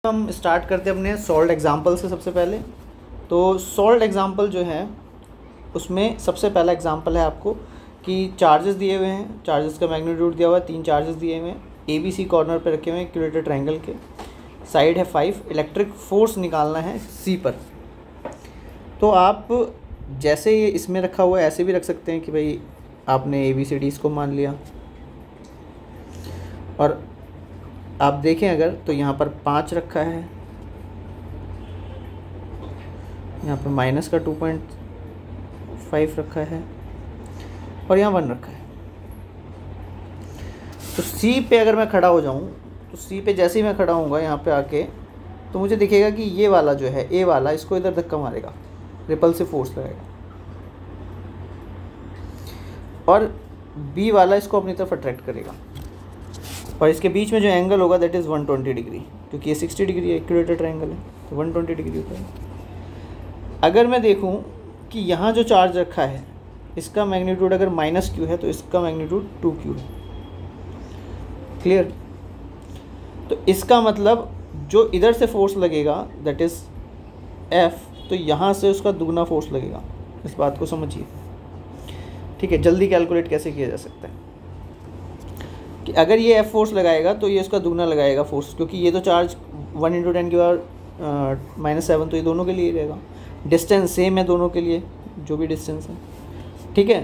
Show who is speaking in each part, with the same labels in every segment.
Speaker 1: हम स्टार्ट करते हैं अपने सॉल्व्ड एग्जाम्पल से। सबसे पहले तो सॉल्व्ड एग्जाम्पल जो है उसमें सबसे पहला एग्जाम्पल है आपको कि चार्जेस दिए हुए हैं, चार्जेस का मैग्नीट्यूड दिया हुआ है, 3 चार्जेस दिए हुए हैं, ABC कॉर्नर पे रखे हुए हैं इक्विलेटरल ट्रायंगल के, साइड है 5, इलेक्ट्रिक फोर्स निकालना है C पर। तो आप जैसे ये इसमें रखा हुआ है ऐसे भी रख सकते हैं कि भाई आपने ABCD को मान लिया, और आप देखें अगर तो यहाँ पर 5 रखा है, यहाँ पर माइनस का 2.5 रखा है और यहाँ 1 रखा है। तो C पे अगर मैं खड़ा हो जाऊँ तो C पे जैसे ही मैं खड़ा होऊंगा यहाँ पे आके तो मुझे दिखेगा कि ये वाला जो है A वाला इसको इधर धक्का मारेगा, रिपल्सिव फोर्स लगेगा, और B वाला इसको अपनी तरफ अट्रैक्ट करेगा, और इसके बीच में जो एंगल होगा दैट इज़ 120 डिग्री, क्योंकि ये 60 डिग्री है, इक्विलेटरल ट्रायंगल है तो 120 डिग्री होता है। अगर मैं देखूं कि यहाँ जो चार्ज रखा है इसका मैग्नीट्यूड अगर -q है तो इसका मैग्नीट्यूड 2q है। क्लियर? तो इसका मतलब जो इधर से फोर्स लगेगा दैट इज़ F, तो यहाँ से उसका दुगना फोर्स लगेगा। इस बात को समझिए, ठीक है। जल्दी कैलकुलेट कैसे किया जा सकता है कि अगर ये F फोर्स लगाएगा तो ये उसका दुगना लगाएगा फोर्स, क्योंकि ये तो चार्ज 1 × 10⁻⁻⁷ तो ये दोनों के लिए रहेगा। डिस्टेंस सेम है दोनों के लिए, जो भी डिस्टेंस है, ठीक है।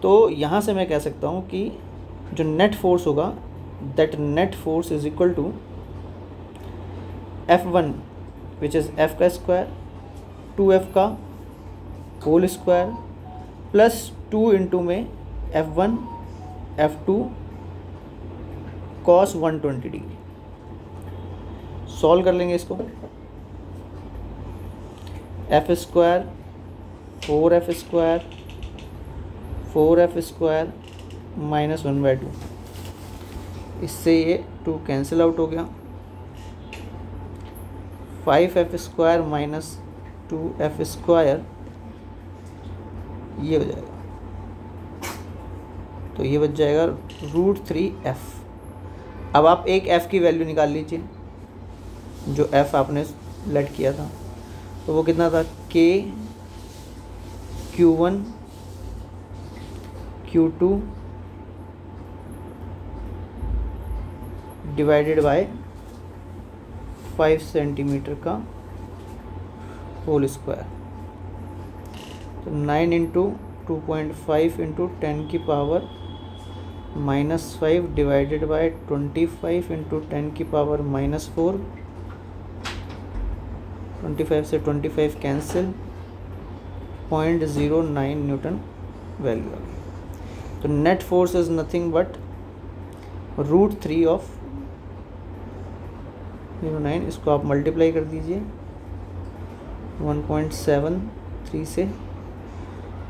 Speaker 1: तो यहाँ से मैं कह सकता हूँ कि जो नेट फोर्स होगा that net force is equal to F1 which is F का स्क्वायर 2F का होल स्क्वायर प्लस 2 इंटू में F1 F2 cos 120 degree. Solve कर लेंगे इसको। F square 4F square 4F square -1/2, इससे ये 2 कैंसिल आउट हो गया। 5F स्क्वायर -2F स्क्वायर ये हो जाएगा, तो ये बच जाएगा √3F। अब आप एक F की वैल्यू निकाल लीजिए, जो F आपने लेट किया था, तो वो कितना था, K Q1 Q2 divided by 5 centimetre का होल स्क्वायर, तो 9 × 2.5 × 10 की पावर -5 डिवाइडेड बाय 25 × 10 की पावर -4, 25 से 25 कैंसिल, 0.09 न्यूटन वैल्यू आ गई। तो net force is nothing but √3 of 0.09। इसको आप मल्टीप्लाई कर दीजिए 1.73 से,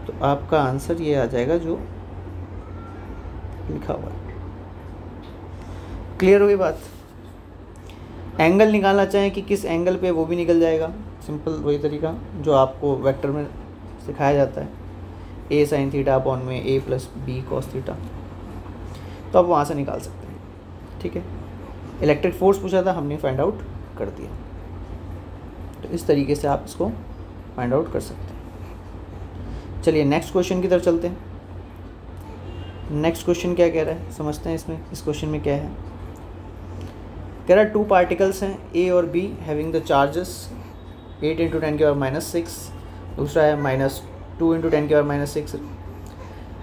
Speaker 1: तो आपका आंसर ये आ जाएगा जो लिखा हुआ है। क्लियर हो गई बात? एंगल निकालना चाहें कि किस एंगल पे, वो भी निकल जाएगा। सिंपल वही तरीका जो आपको वेक्टर में सिखाया जाता है, A sin θ अपॉन में A + B cos θ, तो आप वहाँ से निकाल सकते हैं, ठीक है। इलेक्ट्रिक फोर्स पूछा था, हमने फाइंड आउट कर दिया, तो इस तरीके से आप इसको फाइंड आउट कर सकते हैं। चलिए नेक्स्ट क्वेश्चन की तरफ चलते हैं। नेक्स्ट क्वेश्चन क्या कह रहा है समझते हैं। इस क्वेश्चन में क्या है, कह रहा है 2 पार्टिकल्स हैं A और B हैविंग द चार्जेस 8 × 10⁻⁶, दूसरा है -2 × 10⁻⁶,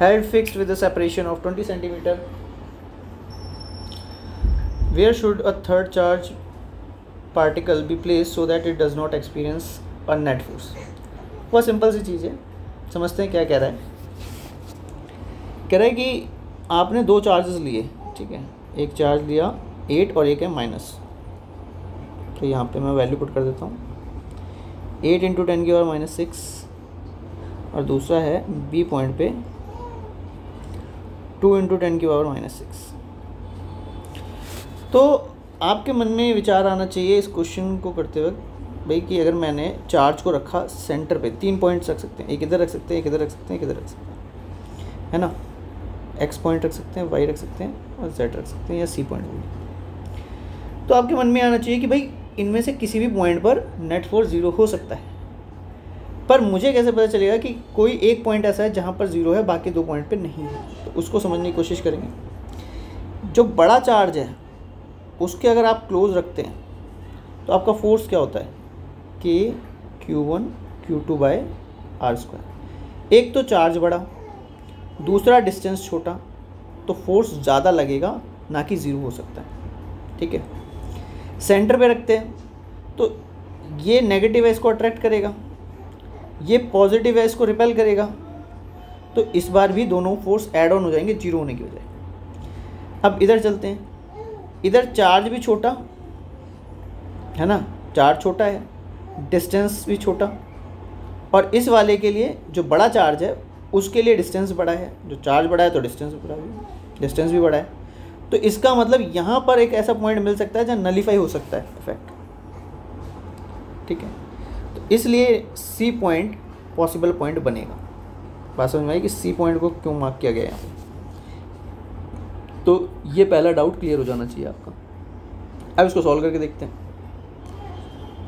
Speaker 1: held fixed with the separation of 20 centimetre. Where should a third charge particle be placed so that it does not experience a net force. बहुत सिंपल सी चीज़ है, समझते हैं क्या कह रहा है। कह रहा है कि आपने 2 चार्जेस लिए, ठीक है। एक चार्ज लिया 8 और एक है माइनस, तो यहाँ पे मैं वैल्यू पुट कर देता हूँ 8 × 10⁻⁶, और दूसरा है B पॉइंट पे 2 × 10⁻⁶। तो आपके मन में विचार आना चाहिए इस क्वेश्चन को करते वक्त भाई कि अगर मैंने चार्ज को रखा सेंटर पे, 3 पॉइंट्स रख सकते हैं, एक इधर रख सकते हैं, एक इधर रख सकते हैं, एक इधर रख सकते हैं, है ना। X पॉइंट रख सकते हैं, Y रख सकते हैं और Z रख सकते हैं, या C पॉइंट भी। तो आपके मन में आना चाहिए कि भाई इनमें से किसी भी पॉइंट पर नेट फोर्स 0 हो सकता है, पर मुझे कैसे पता चलेगा कि कोई एक पॉइंट ऐसा है जहाँ पर 0 है, बाकी 2 पॉइंट पे नहीं है? तो उसको समझने की कोशिश करेंगे। जो बड़ा चार्ज है उसके अगर आप क्लोज रखते हैं तो आपका फोर्स क्या होता है, K Q1 Q2 bye are square. एक तो चार्ज बड़ा, दूसरा डिस्टेंस छोटा, तो फोर्स ज़्यादा लगेगा, ना कि 0 हो सकता है। ठीक है, सेंटर पे रखते हैं तो ये नेगेटिव है, इसको अट्रैक्ट करेगा, ये पॉजिटिव है, इसको रिपेल करेगा, तो इस बार भी दोनों फोर्स ऐड ऑन हो जाएंगे 0 होने की बजाय। अब इधर चलते हैं, इधर चार्ज भी छोटा है ना, चार्ज छोटा है, डिस्टेंस भी छोटा, और इस वाले के लिए जो बड़ा चार्ज है उसके लिए डिस्टेंस बड़ा है, जो चार्ज बड़ा है तो डिस्टेंस भी बड़ा है। तो इसका मतलब यहाँ पर एक ऐसा पॉइंट मिल सकता है जहाँ नलीफाई हो सकता है इफेक्ट। ठीक है, तो इसलिए सी पॉइंट पॉसिबल पॉइंट बनेगा। बात समझ में आई कि सी पॉइंट को क्यों मार्क किया गया है। तो ये पहला डाउट क्लियर हो जाना चाहिए आपका। अब इसको सॉल्व करके देखते हैं।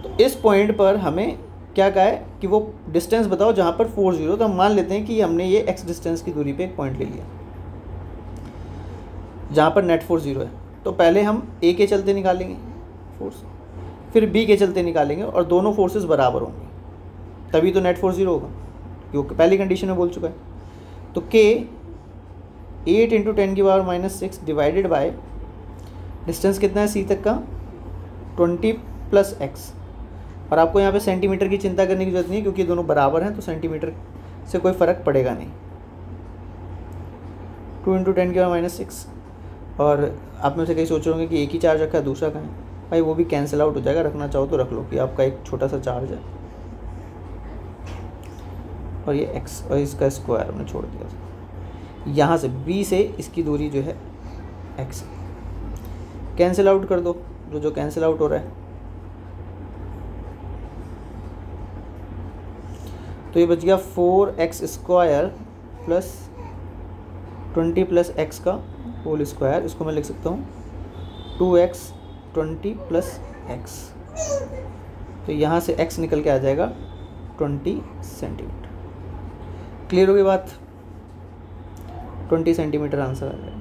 Speaker 1: तो इस पॉइंट पर हमें क्या कहा है कि वो डिस्टेंस बताओ जहाँ पर फोर्स 0। तो हम मान लेते हैं कि हमने ये x डिस्टेंस की दूरी पे एक पॉइंट ले लिया जहाँ पर नेट फोर्स 0 है। तो पहले हम a के चलते निकालेंगे फोर्स, फिर b के चलते निकालेंगे, और दोनों फोर्सेस बराबर होंगे, तभी तो नेट फोर्स 0 होगा, क्योंकि पहली कंडीशन में बोल चुका है। तो k 8 × 10⁻⁻6 डिवाइडेड बाय डिस्टेंस कितना है c तक का 20 + x, और आपको यहाँ पे सेंटीमीटर की चिंता करने की जरूरत नहीं है क्योंकि दोनों बराबर हैं, तो सेंटीमीटर से कोई फ़र्क पड़ेगा नहीं। 2 × 10⁻⁻6, और आप में से कई सोच रहे होंगे कि एक ही चार्ज रखा है, दूसरा कहाँ है। भाई वो भी कैंसिल आउट हो जाएगा, रखना चाहो तो रख लो कि आपका एक छोटा सा चार्ज है और ये x, और इसका स्क्वायर हमने छोड़ दिया था। यहाँ से b से इसकी दूरी जो है x, कैंसिल आउट कर दो जो कैंसिल आउट हो रहा है। तो ये बच गया 4x² प्लस 20 + x का होल स्क्वायर। इसको मैं लिख सकता हूँ 2x 20 + x। तो यहाँ से x निकल के आ जाएगा 20 सेंटीमीटर। क्लियर होगी बात? 20 सेंटीमीटर आंसर आ जाएगा।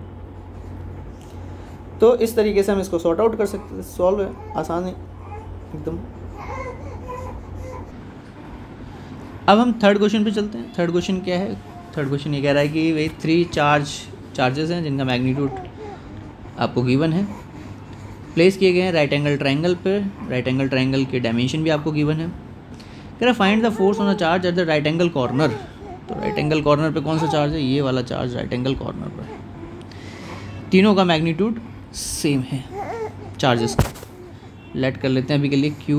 Speaker 1: तो इस तरीके से हम इसको सॉर्ट आउट कर सकते हैं। सॉल्व है, आसान है एकदम। अब हम थर्ड क्वेश्चन पे चलते हैं। थर्ड क्वेश्चन क्या है? थर्ड क्वेश्चन ये कह रहा है कि भाई 3 चार्जेस हैं जिनका मैग्नीट्यूड आपको गिवन है, प्लेस किए गए हैं राइट एंगल ट्रायंगल पे। राइट एंगल ट्रायंगल के डायमेंशन भी आपको गिवन है। कह रहा है find the force on the charge at the right angle corner. तो राइट एंगल कॉर्नर पे कौन सा चार्ज है? ये वाला चार्ज राइट एंगल कॉर्नर पर। तीनों का मैग्नीट्यूड सेम है चार्जेस का। लेट कर लेते हैं अभी के लिए Q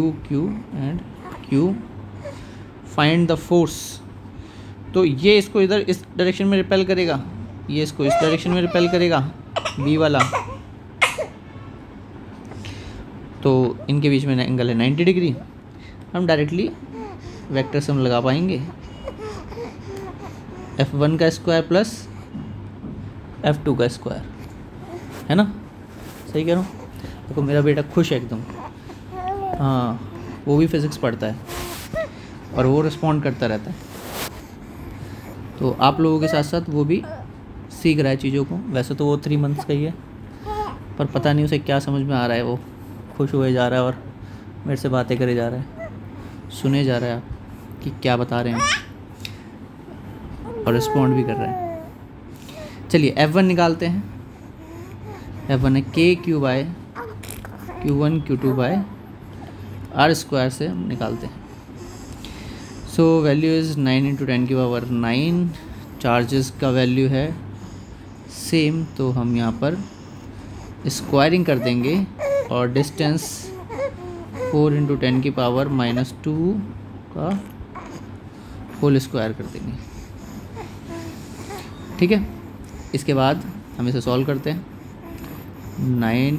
Speaker 1: and Q। Find the force. तो ये इसको इधर इस डायरेक्शन में रिपेल करेगा, ये इसको इस डायरेक्शन में रिपेल करेगा, बी वाला। तो इनके बीच में एंगल है 90 डिग्री। हम डायरेक्टली वेक्टर सम लगा पाएंगे, F1 का स्क्वायर प्लस F2 का स्क्वायर, है ना? सही कह रहा हूँ? देखो मेरा बेटा खुश है एकदम। हाँ, वो भी फिज़िक्स पढ़ता है और वो रिस्पॉन्ड करता रहता है। तो आप लोगों के साथ साथ वो भी सीख रहा है चीज़ों को। वैसे तो वो 3 मंथ्स का ही है, पर पता नहीं उसे क्या समझ में आ रहा है। वो खुश हुए जा रहा है और मेरे से बातें करे जा रहा है, सुने जा रहा है आप कि क्या बता रहे हैं, और रिस्पॉन्ड भी कर रहा है। चलिए F1 निकालते हैं। F1 है Q1 Q2 bye R square से हम निकालते हैं। So value is 9 × 10⁹। चार्जेस का वैल्यू है सेम, तो हम यहाँ पर स्क्वायरिंग कर देंगे और डिस्टेंस 4 × 10⁻⁻2 का होल स्क्वायर कर देंगे। ठीक है, इसके बाद हम इसे सॉल्व करते हैं। 9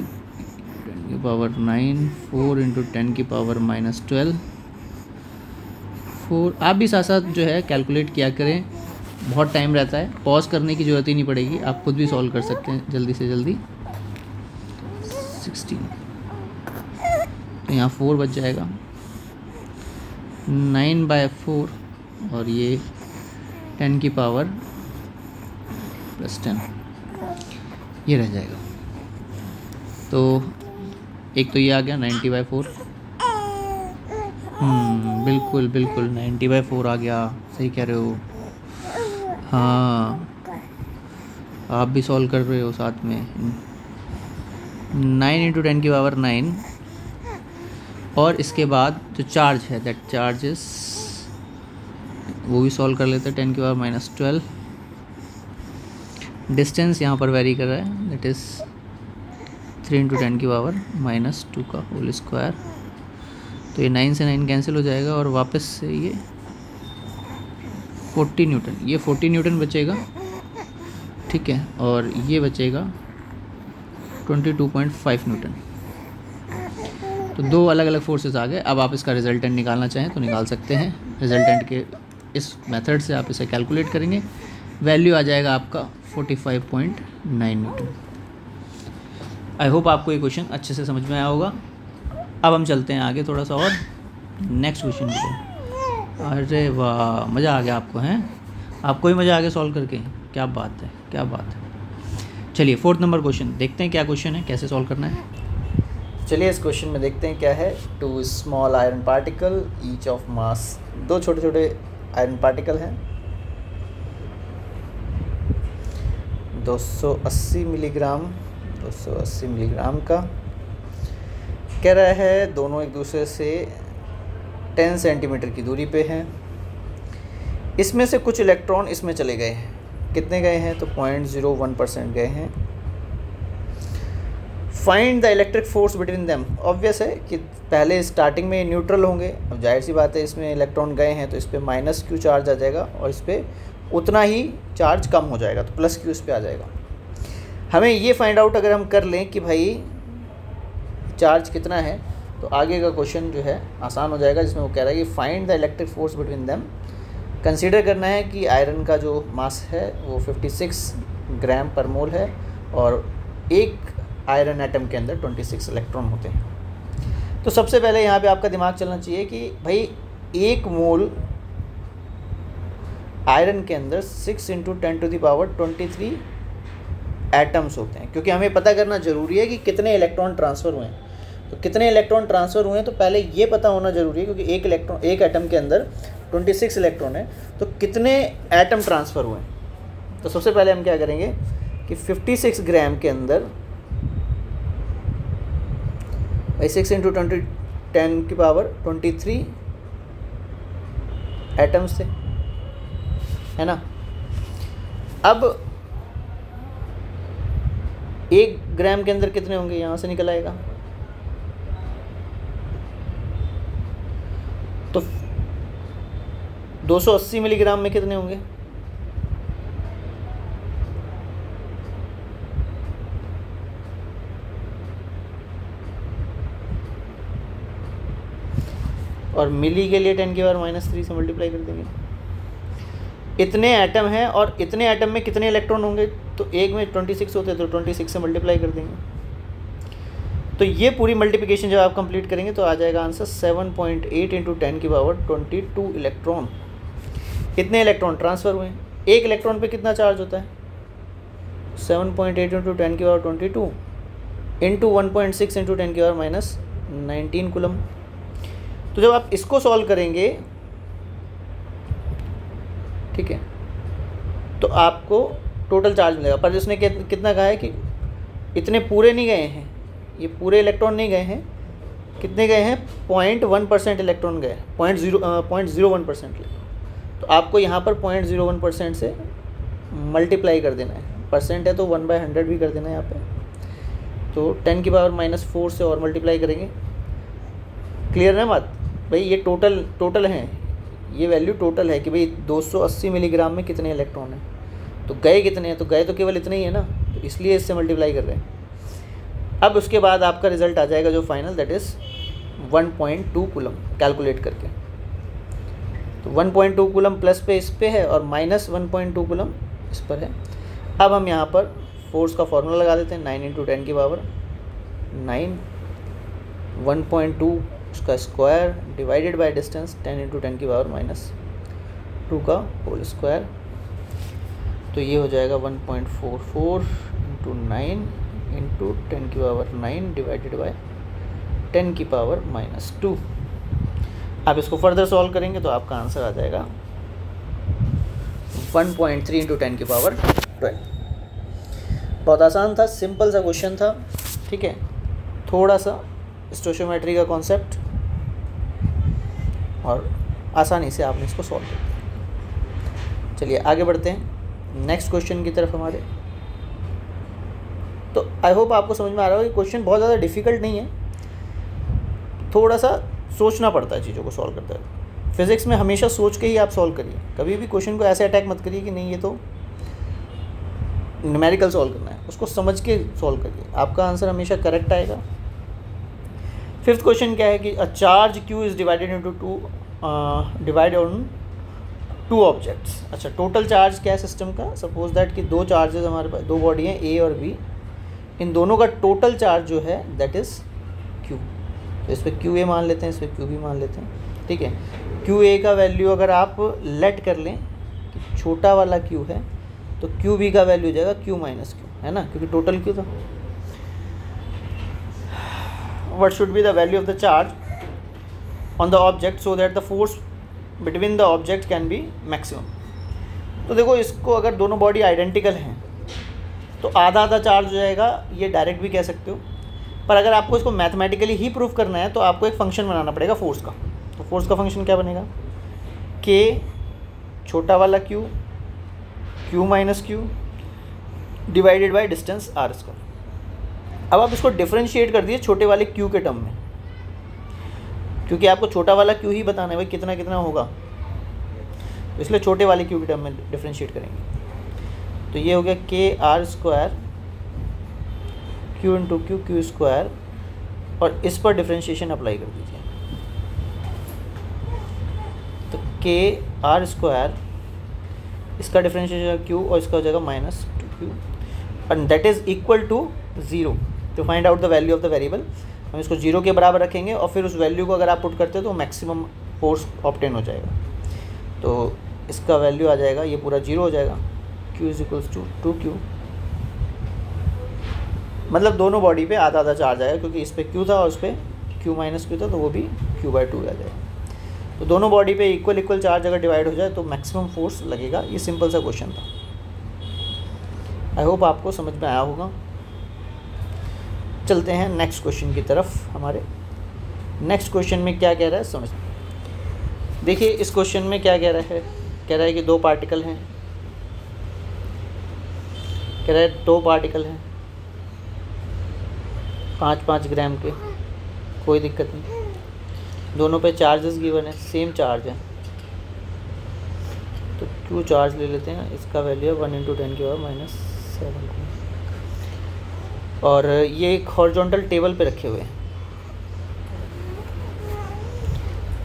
Speaker 1: × 10⁹ 4 × 10⁻⁻12 4। आप भी साथ साथ जो है कैलकुलेट किया करें, बहुत टाइम रहता है, पॉज करने की ज़रूरत ही नहीं पड़ेगी, आप खुद भी सॉल्व कर सकते हैं जल्दी से जल्दी। 16 तो यहाँ 4 बच जाएगा, 9/4 और ये 10 की पावर +10 ये रह जाएगा। तो एक तो ये आ गया 90/4, बिल्कुल बिल्कुल 90/4 आ गया, सही कह रहे हो। हाँ आप भी सॉल्व कर रहे हो साथ में। 9 × 10 की पावर 9 और इसके बाद जो चार्ज है दैट चार्जेस वो भी सॉल्व कर लेते हैं, 10 की पावर -12। डिस्टेंस यहाँ पर वेरी कर रहा है, दैट इज़ 3 × 10 की पावर -2 का होल स्क्वायर। तो ये 9 से 9 कैंसिल हो जाएगा और वापस से ये 40 न्यूटन, ये 40 न्यूटन बचेगा, ठीक है। और ये बचेगा 22.5 न्यूटन। तो दो अलग अलग फोर्सेस आ गए। अब आप इसका रिजल्टेंट निकालना चाहें तो निकाल सकते हैं। रिजल्टेंट के इस मेथड से आप इसे कैलकुलेट करेंगे, वैल्यू आ जाएगा आपका 45.9 न्यूटन। आई होप आपको ये क्वेश्चन अच्छे से समझ में आया होगा। अब हम चलते हैं आगे थोड़ा सा और नेक्स्ट क्वेश्चन की। अरे वाह, मज़ा आ गया आपको, हैं? आपको ही मज़ा आ गया सॉल्व करके, क्या बात है, क्या बात है। चलिए 4th नंबर क्वेश्चन देखते हैं क्या क्वेश्चन है, कैसे सॉल्व करना है। चलिए इस क्वेश्चन में देखते हैं क्या है। 2 small iron particle each of mass, दो छोटे छोटे आयरन पार्टिकल हैं 280 मिलीग्राम का। कह रहा है दोनों एक दूसरे से 10 सेंटीमीटर की दूरी पे हैं। इसमें से कुछ इलेक्ट्रॉन इसमें चले गए हैं, कितने गए हैं? तो 0.01% गए हैं। Find the electric force between them. Obvious है कि पहले स्टार्टिंग में न्यूट्रल होंगे, अब जाहिर सी बात है इसमें इलेक्ट्रॉन गए हैं तो इस पर -q चार्ज आ जाएगा और इस पर उतना ही चार्ज कम हो जाएगा, तो +q इस पर आ जाएगा। हमें ये फाइंड आउट अगर हम कर लें कि भाई चार्ज कितना है, तो आगे का क्वेश्चन जो है आसान हो जाएगा, जिसमें वो कह रहा है कि find the electric force between them. Consider करना है कि आयरन का जो मास है वो 56 ग्राम पर मोल है और एक आयरन एटम के अंदर 26 इलेक्ट्रॉन होते हैं। तो सबसे पहले यहाँ पे आपका दिमाग चलना चाहिए कि भाई 1 मोल आयरन के अंदर 6 × 10⁻23 एटम्स होते हैं, क्योंकि हमें पता करना ज़रूरी है कि कितने इलेक्ट्रॉन ट्रांसफ़र हुए हैं। तो कितने इलेक्ट्रॉन ट्रांसफ़र हुए हैं तो पहले ये पता होना ज़रूरी है, क्योंकि एक एटम के अंदर 26 इलेक्ट्रॉन है, तो कितने एटम ट्रांसफ़र हुए हैं। तो सबसे पहले हम क्या करेंगे कि 56 ग्राम के अंदर 6 × 10⁻23 एटम्स थे, है ना। अब 1 ग्राम के अंदर कितने होंगे, यहाँ से निकल आएगा। तो 280 मिलीग्राम में कितने होंगे? और मिली के लिए 10 की पावर -3 से मल्टीप्लाई कर देंगे। इतने एटम हैं और इतने एटम में कितने इलेक्ट्रॉन होंगे, तो एक में 26 होते हैं, तो 26 से मल्टीप्लाई कर देंगे। तो ये पूरी मल्टीप्लिकेशन जब आप कंप्लीट करेंगे तो आ जाएगा आंसर 7.8 × 10 की पावर 22 इलेक्ट्रॉन। कितने इलेक्ट्रॉन ट्रांसफ़र हुए? एक इलेक्ट्रॉन पे कितना चार्ज होता है? 7.8 × 10 की पावर 22 इंटू 1.6 × 10 की पावर -19 कूलम। तो जब आप इसको सॉल्व करेंगे, ठीक है, तो आपको टोटल चार्ज मिलेगा। पर उसने कितना कहा है कि इतने पूरे नहीं गए हैं, ये पूरे इलेक्ट्रॉन नहीं गए हैं। कितने गए हैं? 0.1% इलेक्ट्रॉन गए, 0.01%। तो आपको यहाँ पर 0.01% से मल्टीप्लाई कर देना है। परसेंट है तो 1/100 भी कर देना है यहाँ पे। तो 10 की पावर -4 से और मल्टीप्लाई करेंगे। क्लियर है बात भाई? ये टोटल हैं, ये वैल्यू टोटल है कि भाई 280 मिलीग्राम में कितने इलेक्ट्रॉन हैं। तो गए कितने हैं? तो गए तो केवल इतने ही है ना, तो इसलिए इससे मल्टीप्लाई कर रहे हैं। अब उसके बाद आपका रिज़ल्ट आ जाएगा जो final, that is 1.2 coulomb calculate करके। तो 1.2 कूलम प्लस पे इस पे है और -1.2 कूलम इस पर है। अब हम यहाँ पर फोर्स का फॉर्मूला लगा देते हैं, 9 × 10 की पावर 9 1.2 उसका स्क्वायर डिवाइडेड बाय डिस्टेंस 10 × 10 की पावर -2 का होल स्क्वायर, तो ये हो जाएगा 1.44 × 9 × 10 की पावर 9 डिवाइडेड बाय 10 की पावर -2। आप इसको फर्दर सॉल्व करेंगे तो आपका आंसर आ जाएगा 1.3 × 10 की पावर 12। बहुत आसान था, सिंपल सा क्वेश्चन था, ठीक है। थोड़ा सा स्टोशियोमेट्री का कॉन्सेप्ट और आसानी से आपने इसको सॉल्व कर दिया। चलिए आगे बढ़ते हैं नेक्स्ट क्वेश्चन की तरफ हमारे। तो आई होप आपको समझ में आ रहा हो कि क्वेश्चन बहुत ज़्यादा डिफ़िकल्ट नहीं है, थोड़ा सा सोचना पड़ता है चीज़ों को सॉल्व करते हुए। फिज़िक्स में हमेशा सोच के ही आप सॉल्व करिए, कभी भी क्वेश्चन को ऐसे अटैक मत करिए कि नहीं ये तो न्यूमेरिकल सॉल्व करना है, उसको समझ के सॉल्व करिए, आपका आंसर हमेशा करेक्ट आएगा। फिफ्थ क्वेश्चन क्या है कि a charge Q is divided into divide on 2 objects. अच्छा, टोटल चार्ज क्या है सिस्टम का? सपोज दैट कि 2 चार्जेस हमारे पास, 2 बॉडी हैं A और B, इन दोनों का टोटल चार्ज जो है दैट इज़ Q। तो इस पर QA मान लेते हैं, इस पर QB मान लेते हैं, ठीक है। QA का वैल्यू अगर आप लेट कर लें कि छोटा वाला Q है तो QB का वैल्यू हो जाएगा Q - Q, है ना, क्योंकि टोटल Q था। What should be the value of the charge on the object so that the force between the objects can be maximum? तो देखो, इसको अगर दोनों बॉडी आइडेंटिकल हैं तो आधा आधा चार्ज हो जाएगा, ये डायरेक्ट भी कह सकते हो। पर अगर आपको इसको मैथमेटिकली ही प्रूफ करना है तो आपको एक फंक्शन बनाना पड़ेगा फोर्स का। तो फोर्स का फंक्शन क्या बनेगा? K छोटा वाला Q - Q divided by distance r²। अब आप इसको डिफरेंशिएट कर दिए छोटे वाले Q के टर्म में, क्योंकि आपको छोटा वाला Q ही बताना है भाई कितना कितना होगा, तो इसलिए छोटे वाले Q के टर्म में डिफरेंशिएट करेंगे। तो ये हो गया KR² Q × Q Q², और इस पर डिफरेंशिएशन अप्लाई कर दीजिए। तो KR², इसका डिफरेंशिएशन Q और इसका हो जाएगा -2Q, and that is equal to 0। To find out the value of the variable, हम इसको 0 के बराबर रखेंगे और फिर उस वैल्यू को अगर आप पुट करते हो तो मैक्सिमम फोर्स ऑब्टेन हो जाएगा। तो इसका वैल्यू आ जाएगा, ये पूरा 0 हो जाएगा, Q = 2Q। मतलब दोनों बॉडी पे आधा आधा चार्ज आएगा, क्योंकि इस पर Q था और उस पर Q - Q था, तो वो भी Q/2 आ जाएगा। तो दोनों बॉडी पे इक्वल चार्ज अगर डिवाइड हो जाए तो मैक्सिमम फोर्स लगेगा। ये सिंपल सा क्वेश्चन था, आई होप आपको समझ में आया होगा। चलते हैं नेक्स्ट क्वेश्चन की तरफ। हमारे नेक्स्ट क्वेश्चन में क्या कह रहा है समझ। देखिए इस क्वेश्चन में क्या कह रहा है कि 2 पार्टिकल हैं, कह रहा है 2 पार्टिकल हैं 5-5 ग्राम के, कोई दिक्कत नहीं, दोनों पे चार्जेस गिवन है, सेम चार्ज है। तो Q चार्ज ले लेते हैं, इसका वैल्यू है 1 × 10 की पावर -7, और ये एक हॉरिजॉन्टल टेबल पे रखे हुए हैं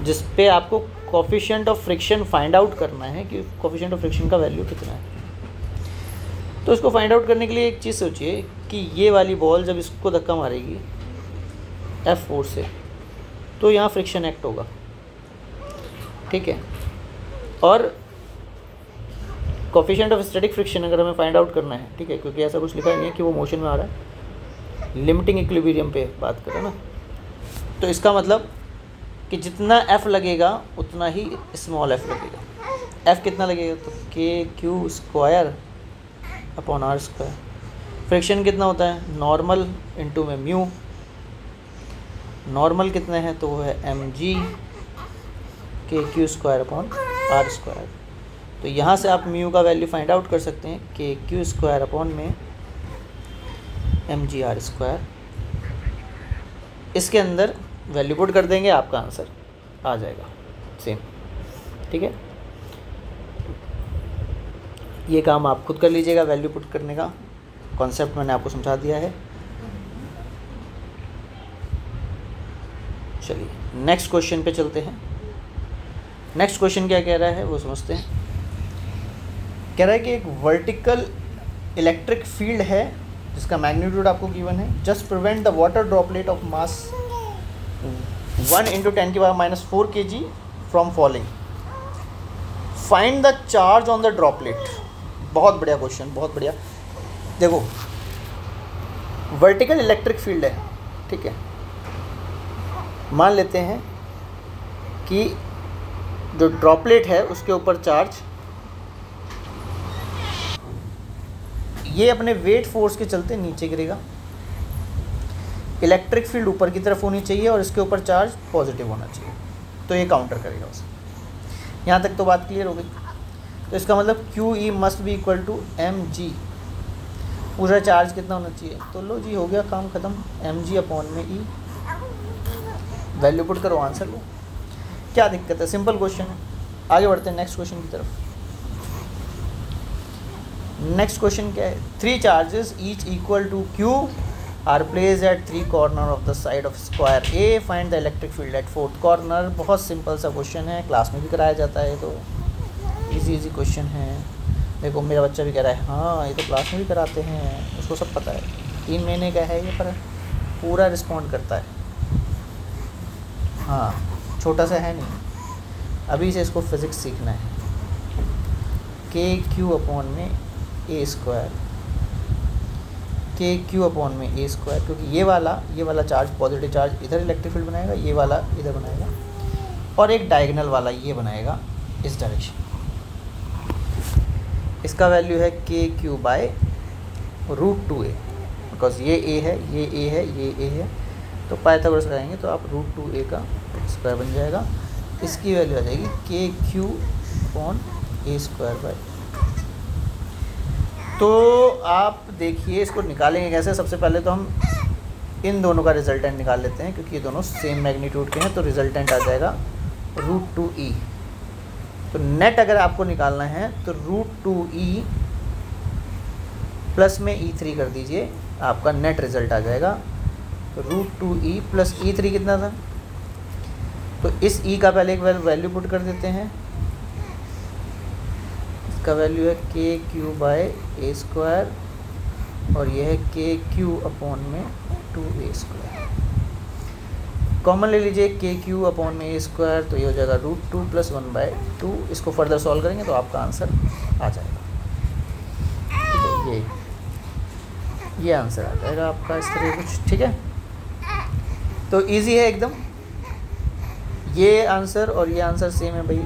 Speaker 1: जिस पे आपको coefficient of friction find out करना है कि कोफिशिएंट ऑफ फ्रिक्शन का वैल्यू कितना है। तो इसको फाइंड आउट करने के लिए एक चीज़ सोचिए कि ये वाली बॉल जब इसको धक्का मारेगी F फोर्स से, तो यहाँ फ्रिक्शन एक्ट होगा, ठीक है। और कोफिशिएंट ऑफ स्टैटिक फ्रिक्शन अगर हमें फाइंड आउट करना है, ठीक है, क्योंकि ऐसा कुछ लिखा नहीं है कि वो मोशन में आ रहा है, लिमिटिंग इक्विलिब्रियम पे बात करें ना, तो इसका मतलब कि जितना F लगेगा उतना ही स्मॉल f लगेगा। F कितना लगेगा? तो KQ² / r²। फ्रिक्शन कितना होता है? नॉर्मल इंटू में म्यू, नॉर्मल कितने हैं? तो वो है mg KQ² / r²। तो यहाँ से आप म्यू का वैल्यू फाइंड आउट कर सकते हैं, KQ² में mg/r²। इसके अंदर वैल्यू पुट कर देंगे, आपका आंसर आ जाएगा सेम, ठीक है। ये काम आप खुद कर लीजिएगा, वैल्यू पुट करने का कॉन्सेप्ट मैंने आपको समझा दिया है। चलिए नेक्स्ट क्वेश्चन पे चलते हैं। नेक्स्ट क्वेश्चन क्या कह रहा है वो समझते हैं। कह रहा है कि एक वर्टिकल इलेक्ट्रिक फील्ड है जिसका मैग्नीट्यूड आपको गिवन है। Just prevent the water droplet of mass 1 into 10⁻⁻4 kg from falling, find the charge on the droplet. बहुत बढ़िया क्वेश्चन, बहुत बढ़िया। देखो वर्टिकल इलेक्ट्रिक फील्ड है, ठीक है, मान लेते हैं कि जो ड्रॉपलेट है उसके ऊपर चार्ज, ये अपने वेट फोर्स के चलते नीचे गिरेगा, इलेक्ट्रिक फील्ड ऊपर की तरफ होनी चाहिए और इसके ऊपर चार्ज पॉजिटिव होना चाहिए, तो ये काउंटर करेगा उसे। यहाँ तक तो बात क्लियर हो गई। तो इसका मतलब q e must be equal to m g, पूरा चार्ज कितना होना चाहिए, तो लो जी हो गया काम ख़त्म, एम जी अपॉन में ई, वैल्यू पुट करो, आंसर लो। क्या दिक्कत है, सिंपल क्वेश्चन है। आगे बढ़ते हैं नेक्स्ट क्वेश्चन की तरफ। नेक्स्ट क्वेश्चन क्या है, 3 charges each equal to q are placed at 3 corner of the side of square A, find the electric field at 4th corner. बहुत सिंपल सा क्वेश्चन है, क्लास में भी कराया जाता है, तो इजी क्वेश्चन है। देखो मेरा बच्चा भी कह रहा है हाँ ये तो क्लास में भी कराते हैं, उसको सब पता है, 3 महीने का है ये, पर पूरा रिस्पॉन्ड करता है। हाँ छोटा सा है नहीं, अभी से इसको फिज़िक्स सीखना है। के क्यू अपॉन में ए स्क्वायर, के क्यू अपॉन में ए स्क्वायर, क्योंकि ये वाला चार्ज पॉजिटिव चार्ज इधर इलेक्ट्रिक फील्ड बनाएगा, ये वाला इधर बनाएगा, और एक डायगोनल वाला ये बनाएगा इस डायरेक्शन। इसका वैल्यू है के क्यू बाय √2a, बिकॉज ये ए है, ये ए है, ये ए है, तो पाइथागोरस लगाएंगे तो आप √2a का स्क्वायर बन जाएगा। इसकी वैल्यू आ जाएगी के Q upon A square by. तो आप देखिए इसको निकालेंगे कैसे। सबसे पहले तो हम इन दोनों का रिजल्टेंट निकाल लेते हैं, क्योंकि ये दोनों सेम मैग्नीट्यूड के हैं, तो रिजल्टेंट आ जाएगा √2e। तो नेट अगर आपको निकालना है तो √2e प्लस में e3 कर दीजिए, आपका नेट रिजल्ट आ जाएगा। तो √2e प्लस e3 कितना था, तो इस e का पहले एक वैल्यू पुट कर देते हैं। इसका वैल्यू है के क्यू बाय ए स्क्वायर, और ये है के क्यू अपॉन में 2a स्क्वायर। कॉमन ले लीजिए के क्यू अपॉन में ए स्क्वायर, तो ये हो जाएगा √2 प्लस 1/2। इसको फर्दर सॉल्व करेंगे तो आपका आंसर आ जाएगा। ये आंसर आ जाएगा आपका इस तरह कुछ, ठीक है। तो इजी है एकदम, ये आंसर और ये आंसर सेम है भाई,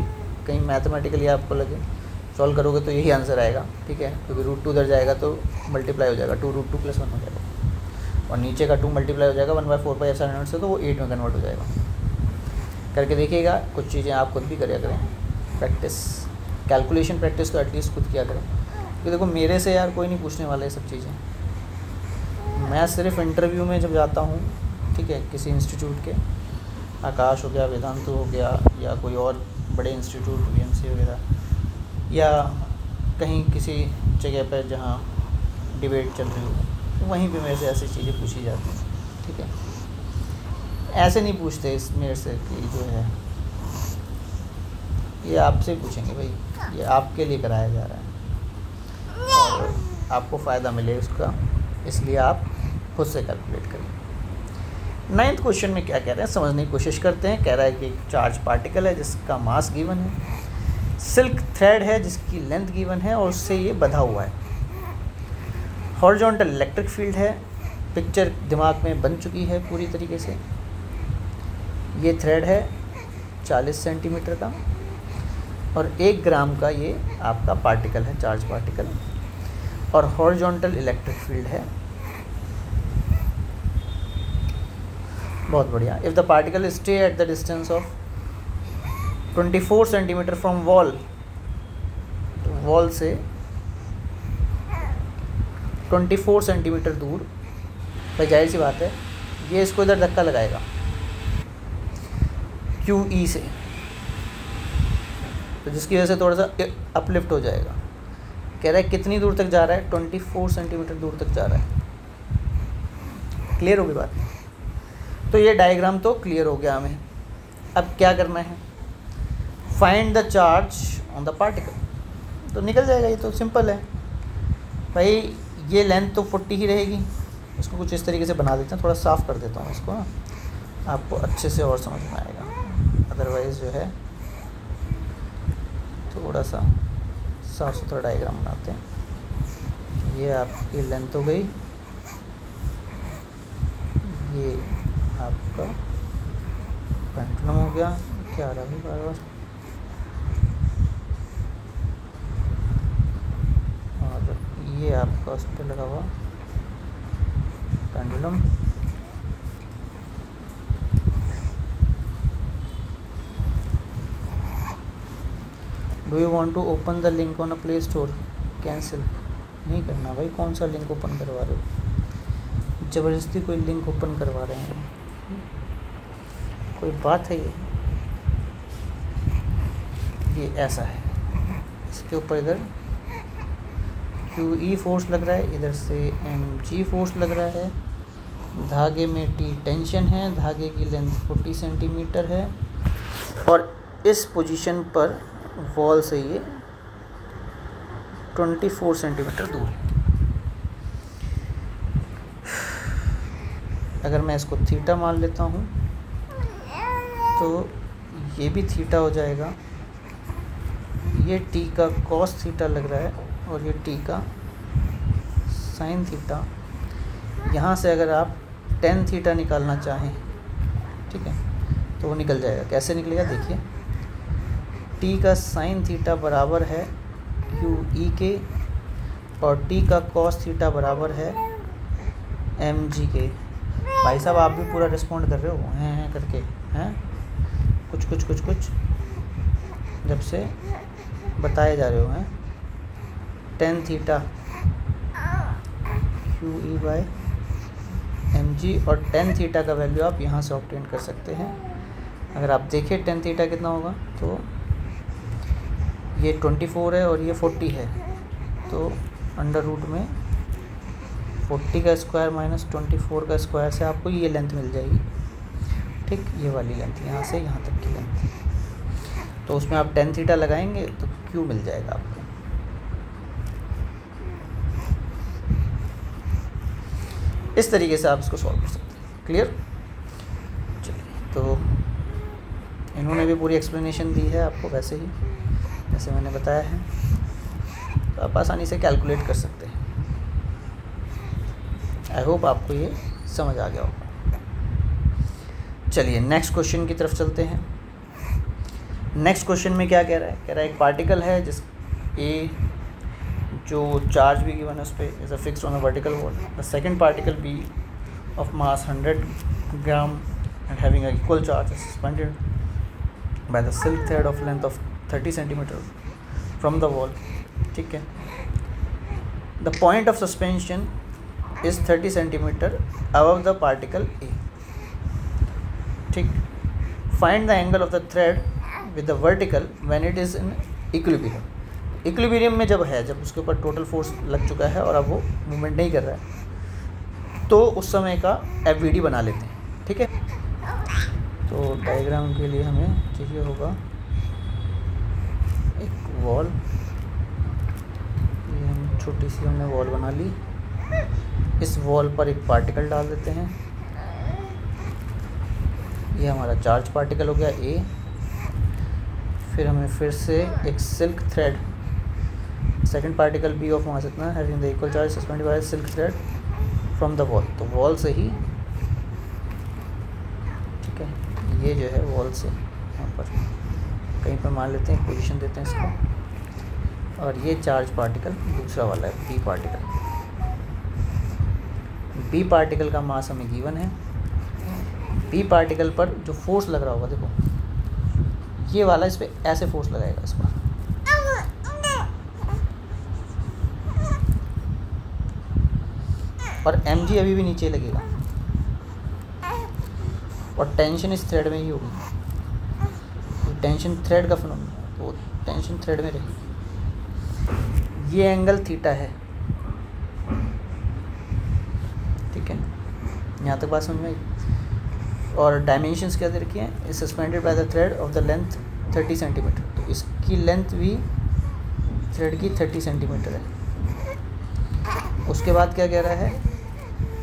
Speaker 1: कहीं मैथमेटिकली आपको लगे सॉल्व करोगे तो यही आंसर आएगा, ठीक है, क्योंकि √2 उधर जाएगा तो मल्टीप्लाई हो जाएगा, 2√2 प्लस 1 हो जाएगा, और नीचे का 2 मल्टीप्लाई हो जाएगा 1/4πε से, तो वो 8 में कन्वर्ट हो जाएगा। करके देखिएगा, कुछ चीज़ें आप खुद भी करिए करें, प्रैक्टिस, कैलकुलेशन प्रैक्टिस तो एटलीस्ट खुद किया करें, क्योंकि देखो मेरे से यार कोई नहीं पूछने वाला ये सब चीज़ें। मैं सिर्फ इंटरव्यू में जब जाता हूँ, ठीक है, किसी इंस्टीट्यूट के, आकाश हो गया, वेदांतु हो गया, या कोई और बड़े इंस्टीट्यूट BMC वगैरह, या कहीं किसी जगह पर जहाँ डिबेट चल रही हो, तो वहीं पे मेरे से ऐसी चीज़ें पूछी जाती हैं, ठीक है। ऐसे नहीं पूछते इस मेरे से कि जो है ये आपसे पूछेंगे भाई, ये आपके लिए कराया जा रहा है और आपको फ़ायदा मिले उसका, इसलिए आप खुद से कैलकुलेट करें। 9th क्वेश्चन में क्या कह रहे हैं समझने की कोशिश करते हैं। कह रहा है कि एक चार्ज पार्टिकल है जिसका मास गिवन है, सिल्क थ्रेड है जिसकी लेंथ गिवन है और उससे ये बंधा हुआ है, हॉरिजॉन्टल इलेक्ट्रिक फील्ड है, पिक्चर दिमाग में बन चुकी है पूरी तरीके से। ये थ्रेड है 40 सेंटीमीटर का और 1 ग्राम का ये आपका पार्टिकल है, चार्ज पार्टिकल, और हॉरिजॉन्टल इलेक्ट्रिक फील्ड है। बहुत बढ़िया। If the particle stay at the distance of 24 centimetre from wall, तो वॉल से 24 सेंटीमीटर दूर, भाई जाहिर सी बात है ये इसको इधर धक्का लगाएगा QE से, तो जिसकी वजह से थोड़ा सा अपलिफ्ट हो जाएगा। कह रहा है कितनी दूर तक जा रहा है, 24 सेंटीमीटर दूर तक जा रहा है। क्लियर होगी बात। तो ये डायग्राम तो क्लियर हो गया हमें। अब क्या करना है, find the charge on the particle. तो निकल जाएगा, ये तो सिंपल है भाई। ये लेंथ तो 40 ही रहेगी, इसको कुछ इस तरीके से बना देते हैं, थोड़ा साफ़ कर देता हूँ इसको ना, आपको अच्छे से और समझ में आएगा। अदरवाइज़ जो है थोड़ा सा साफ सुथरा डायग्राम बनाते हैं। ये आपकी लेंथ हो गई, ये आपका पेंडुलम हो गया, क्या आ रहा है बार बार, और ये आपका उस पर लगा हुआ pendulum. Do you want to open the link on a play store? Cancel नहीं करना भाई, कौन सा लिंक ओपन करवा रहे हो? ज़बरदस्ती कोई लिंक ओपन करवा रहे हैं, कोई बात है? ये ऐसा है, इसके ऊपर इधर QE फोर्स लग रहा है, इधर से mg फोर्स लग रहा है, धागे में T टेंशन है, धागे की लेंथ 40 सेंटीमीटर है, और इस पोजीशन पर वॉल से ये 24 सेंटीमीटर दूर है। अगर मैं इसको थीटा मान लेता हूँ तो ये भी थीटा हो जाएगा, ये T का कॉस थीटा लग रहा है और ये T का साइन थीटा। यहाँ से अगर आप टेन थीटा निकालना चाहें, ठीक है, तो वो निकल जाएगा। कैसे निकलेगा देखिए, T का साइन थीटा बराबर है QE के और T का कॉस थीटा बराबर है mg के। भाई साहब आप भी पूरा रिस्पॉन्ड कर रहे हो हैं करके, हैं कुछ जब से बताए जा रहे हो हैं। Tan theta QE by mg, और टेन थीटा का वैल्यू आप यहाँ से ऑब्टेन कर सकते हैं। अगर आप देखें टेन थीटा कितना होगा, तो ये 24 है और ये 40 है, तो अंडर रूट में 40 का स्क्वायर माइनस 24 का स्क्वायर से आपको ये लेंथ मिल जाएगी। ठीक, ये वाली लेंथ यहाँ से यहाँ तक की लेंथ। तो उसमें आप टेन थीटा लगाएंगे तो Q मिल जाएगा आपको। इस तरीके से आप इसको सॉल्व कर सकते हैं। क्लियर? चलिए, तो इन्होंने भी पूरी एक्सप्लेनेशन दी है आपको, वैसे ही जैसे मैंने बताया है, तो आप आसानी से कैलकुलेट कर सकते हैं। आई होप आपको ये समझ आ गया होगा। चलिए नेक्स्ट क्वेश्चन की तरफ चलते हैं। नेक्स्ट क्वेश्चन में क्या कह रहा है? कह रहा है एक पार्टिकल है जिस ए जो चार्ज भी गिवन है उस पर is a fixed on a vertical wall. The second particle B of mass 100 gram and having a equal charge is suspended by the silk thread of length of 30 centimetre from the wall. ठीक है, the point of suspension is 30 centimetre above the particle A. ठीक, find the angle of the thread with the vertical when it is in equilibrium. Equilibrium में जब है, जब उसके ऊपर total force लग चुका है और अब वो मूवमेंट नहीं कर रहा है, तो उस समय का FVD बना लेते हैं। ठीक है, तो डायग्राम के लिए हमें चाहिए होगा एक वॉल। ये हम छोटी सी हमने वॉल बना ली। इस वॉल पर एक पार्टिकल डाल देते हैं। ये हमारा चार्ज पार्टिकल हो गया A। फिर हमें फिर से एक silk thread, second particle B of mass इतना having the equal charge suspended by silk thread from the wall. तो वॉल से ही, ठीक है, ये जो है वॉल से यहाँ पर कहीं पर मान लेते हैं, पोजीशन देते हैं इसको, और ये चार्ज पार्टिकल दूसरा वाला है B पार्टिकल। बी पार्टिकल का मास हमें गिवन है। बी पार्टिकल पर जो फोर्स लग रहा होगा, देखो ये वाला इस पर ऐसे फोर्स लगाएगा इस पर, और mg अभी भी नीचे लगेगा, और टेंशन इस थ्रेड में ही होगी। टेंशन थ्रेड का फिनोमेना है, तो टेंशन थ्रेड में रहेगी। ये एंगल थीटा है। ठीक है, यहाँ तक बात समझ में आई। और डायमेंशंस क्या दे रखी हैं? Is suspended by the thread of the length 30 centimetre. तो इसकी लेंथ भी थ्रेड की 30 सेंटीमीटर है। उसके बाद क्या कह रहा है?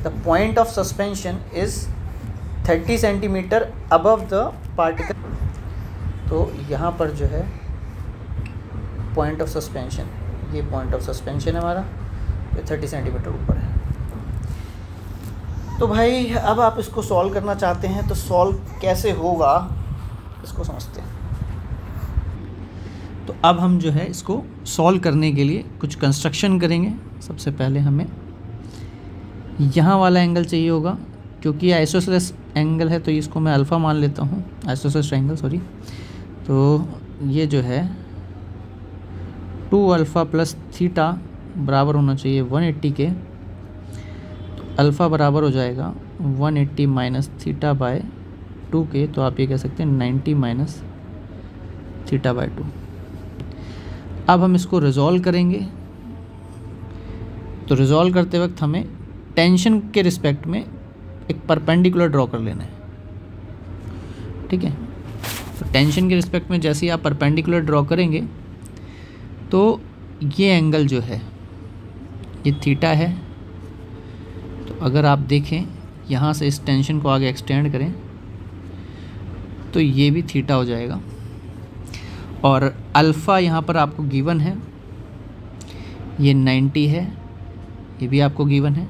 Speaker 1: The point of suspension is 30 centimetre above the particle. तो यहाँ पर जो है पॉइंट ऑफ सस्पेंशन, ये पॉइंट ऑफ सस्पेंशन है हमारा, ये 30 सेंटीमीटर ऊपर है। तो भाई अब आप इसको सॉल्व करना चाहते हैं तो सॉल्व कैसे होगा इसको समझते हैं। तो अब हम जो है इसको सॉल्व करने के लिए कुछ कंस्ट्रक्शन करेंगे। सबसे पहले हमें यहाँ वाला एंगल चाहिए होगा, क्योंकि आइसोसेलेस एंगल है तो इसको मैं अल्फ़ा मान लेता हूँ, आइसोसेलेस ट्रायंगल सॉरी। तो ये जो है 2 अल्फ़ा प्लस थीटा बराबर होना चाहिए 180 के। तो अल्फ़ा बराबर हो जाएगा 180 माइनस थीटा बाय 2 के। तो आप ये कह सकते हैं 90 माइनस थीटा बाय 2। अब हम इसको रिजॉल्व करेंगे। तो रिजॉल्व करते वक्त हमें टेंशन के रिस्पेक्ट में एक परपेंडिकुलर ड्रॉ कर लेना है, ठीक है। तो टेंशन के रिस्पेक्ट में जैसे ही आप परपेंडिकुलर ड्रॉ करेंगे तो ये एंगल जो है ये थीटा है। तो अगर आप देखें यहाँ से इस टेंशन को आगे एक्सटेंड करें तो ये भी थीटा हो जाएगा। और अल्फ़ा यहाँ पर आपको गिवन है, ये 90 है, ये भी आपको गिवन है।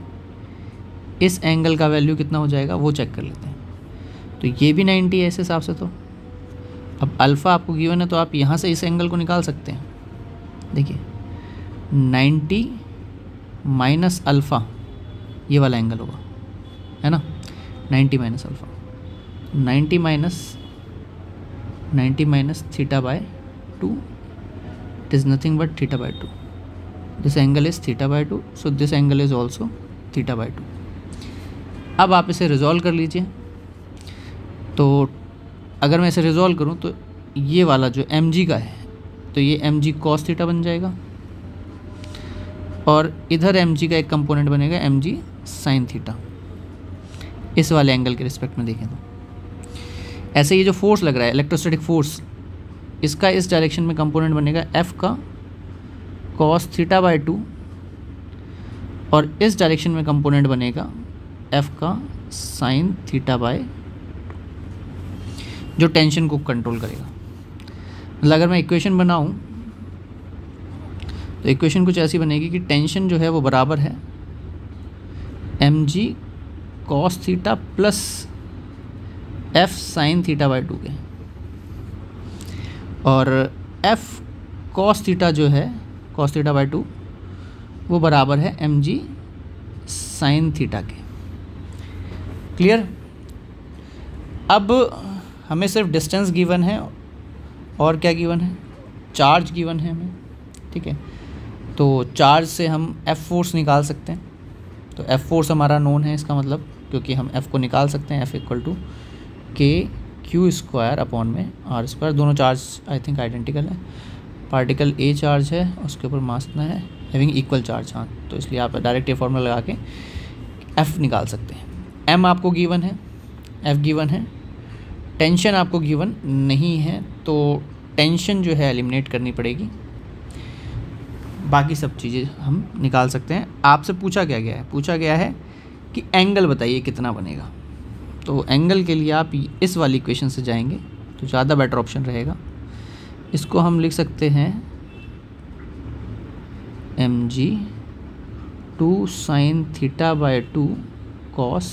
Speaker 1: इस एंगल का वैल्यू कितना हो जाएगा वो चेक कर लेते हैं। तो ये भी 90 है इस हिसाब से। तो अब अल्फ़ा आपको गिवन है तो आप यहाँ से इस एंगल को निकाल सकते हैं। देखिए 90 माइनस अल्फ़ा ये वाला एंगल होगा, है ना। 90 minus alpha, 90 minus theta by 2, it is nothing but theta by 2। This angle is theta by 2, so this angle is also theta by 2। अब आप इसे रिजॉल्व कर लीजिए। तो अगर मैं इसे रिजॉल्व करूं तो ये वाला जो mg का है तो ये mg cos थीटा बन जाएगा, और इधर mg का एक कंपोनेंट बनेगा mg sin थीटा, इस वाले एंगल के रिस्पेक्ट में देखें तो। ऐसे ये जो फोर्स लग रहा है इलेक्ट्रोस्टैटिक फोर्स, इसका इस डायरेक्शन में कंपोनेंट बनेगा f का cos थीटा बाय 2, और इस डायरेक्शन में कंपोनेंट बनेगा f का sin थीटा बाय, जो टेंशन को कंट्रोल करेगा। मतलब अगर मैं इक्वेशन बनाऊं तो इक्वेशन कुछ ऐसी बनेगी कि टेंशन जो है वो बराबर है mg cos theta plus f sin theta by 2 के, और f cos थीटा जो है cos थीटा बाय 2 वो बराबर है mg sin थीटा के। क्लियर। अब हमें सिर्फ डिस्टेंस गिवन है और क्या गिवन है, चार्ज गिवन है हमें, ठीक है। तो चार्ज से हम F फोर्स निकाल सकते हैं। तो F फोर्स हमारा नोन है, इसका मतलब क्योंकि हम F को निकाल सकते हैं, F equal to KQ² upon में R²। दोनों चार्ज आई थिंक आइडेंटिकल है। पार्टिकल A चार्ज है, उसके ऊपर मास इतना है, हैविंग इक्वल चार्ज, हाँ। तो इसलिए आप डायरेक्ट ये फॉर्मूला लगा के F निकाल सकते हैं। M आपको गिवन है, F गिवन है, टेंशन आपको गिवन नहीं है, तो टेंशन जो है एलिमिनेट करनी पड़ेगी। बाकी सब चीज़ें हम निकाल सकते हैं। आपसे पूछा क्या गया है, पूछा गया है कि एंगल बताइए कितना बनेगा। तो एंगल के लिए आप इस वाली इक्वेशन से जाएंगे तो ज़्यादा बेटर ऑप्शन रहेगा। इसको हम लिख सकते हैं mg 2 sin theta by 2 cos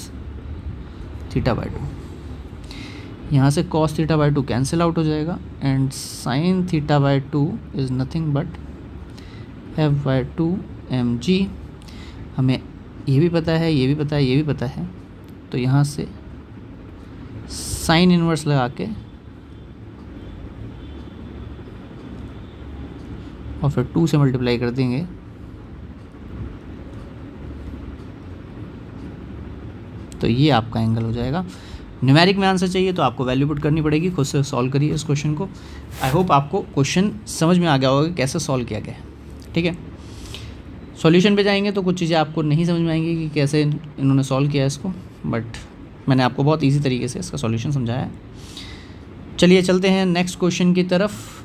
Speaker 1: theta by 2। यहाँ से cos theta by 2 cancel out हो जाएगा, and sin theta by 2 is nothing but f by 2 mg। हमें ये भी पता है, ये भी पता है, ये भी पता है। तो यहाँ से साइन इनवर्स लगा के और फिर 2 से मल्टीप्लाई कर देंगे तो ये आपका एंगल हो जाएगा। न्यूमेरिक में आंसर चाहिए तो आपको वैल्यू पुट करनी पड़ेगी। खुद से सॉल्व करिए इस क्वेश्चन को। आई होप आपको क्वेश्चन समझ में आ गया होगा कि कैसे सॉल्व किया गया है, ठीक है। सॉल्यूशन पे जाएंगे तो कुछ चीज़ें आपको नहीं समझ में आएंगी कि कैसे इन्होंने सॉल्व किया है इसको, बट मैंने आपको बहुत ईजी तरीके से इसका सॉल्यूशन समझाया है। चलिए चलते हैं नेक्स्ट क्वेश्चन की तरफ।